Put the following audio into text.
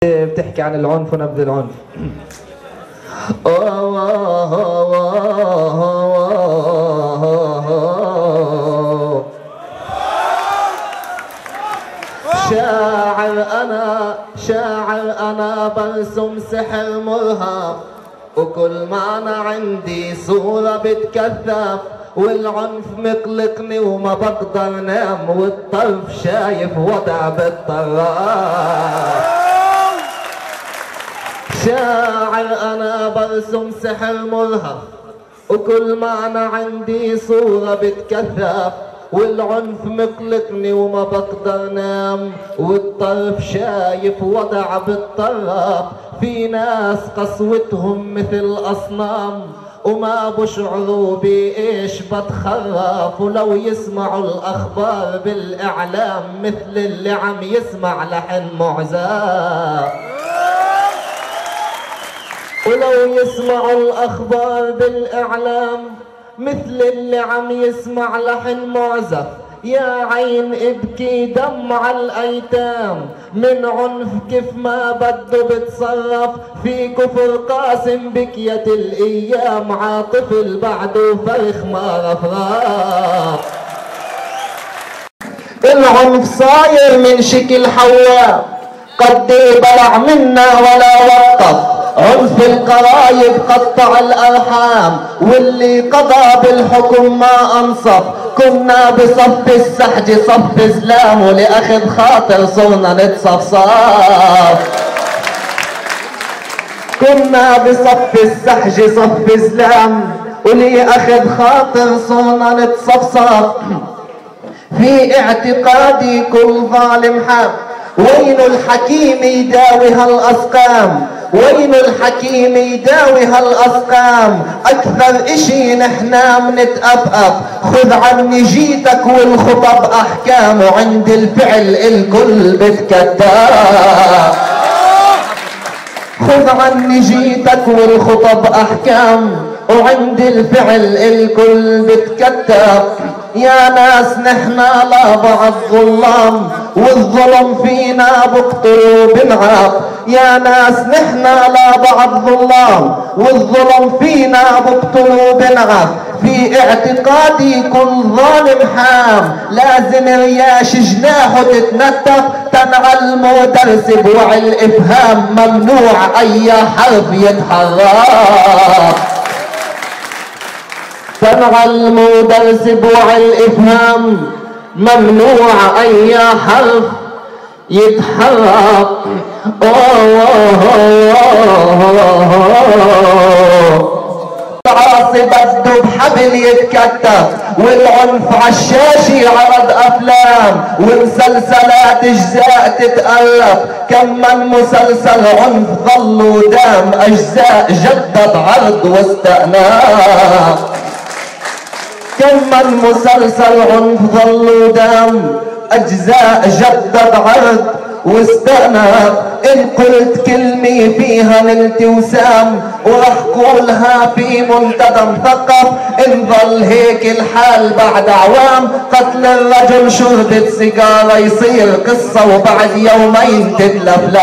بتحكي عن العنف ونبذ العنف. شاعر أنا برسم سحر مرهف، وكل معنى عندي صورة بتكذب، والعنف مقلقني وما بقدر نام، والطرف شايف وضع بالطراف. شاعر أنا برسم سحر مرهف، وكل معنى عندي صورة بتكذب، والعنف مقلقني وما بقدر نام، والطرف شايف وضع بالطرف. في ناس قسوتهم مثل أصنام، وما بشعروا بإيش بتخرف، ولو يسمعوا الأخبار بالإعلام مثل اللي عم يسمع لحن معزاف. ولو يسمعوا الأخبار بالإعلام مثل اللي عم يسمع لحن معزف. يا عين ابكي دمع الأيتام، من عنف كيف ما بده بتصرف، في كفر قاسم بكية الأيام، عاطفل بعده فرخ ما رفراف. العنف صاير من شكل حواء، قد بلع منا ولا وقف، عنف القرايب قطع الأرحام، واللي قضى بالحكم ما أنصف. كنا بصف السحج صف إسلام، ولأخذ خاطر صرنا نتصفصف. كنا بصف السحج صف إسلام، ولأخذ خاطر صرنا نتصفصف. في اعتقادي كل ظالم حام، وين الحكيم يداوي هالأسقام، وين الحكيم يداوي هالأسقام. أكثر إشي نحنا منتأفأف، خذ عني جيتك والخطب أحكام، وعند الفعل الكل بتكتاب. خذ عني جيتك والخطب أحكام، وعند الفعل الكل بتكتاب. يا ناس نحنا لبعض ظلام، والظلم فينا بقتل وبنعاق. يا ناس نحنا لبعض ظلام، والظلم فينا بقتل وبنعاق. في اعتقادي كل ظالم حام، لازم رياش جناحه تتنتف. تنعلموا درس بوعي الافهام، ممنوع اي حرف يتحرك. تنعلموا درس بوعي الإفهام، ممنوع أي حرف يتحرك. العاصي بده بحبل يتكتف، والعنف عالشاشي عرض أفلام، ومسلسلات أجزاء تتألف. كم من مسلسل عنف ظل ودام، أجزاء جدد عرض واستئناف. كم من مسلسل عنف ظل ودام، أجزاء جدد عرض واستأنف. إن قلت كلمة فيها نلت وسام، ورح قولها في منتدى مثقف. إن ظل هيك الحال بعد أعوام، قتل الرجل شربة سيجارة يصير قصة، وبعد يومين تتلف.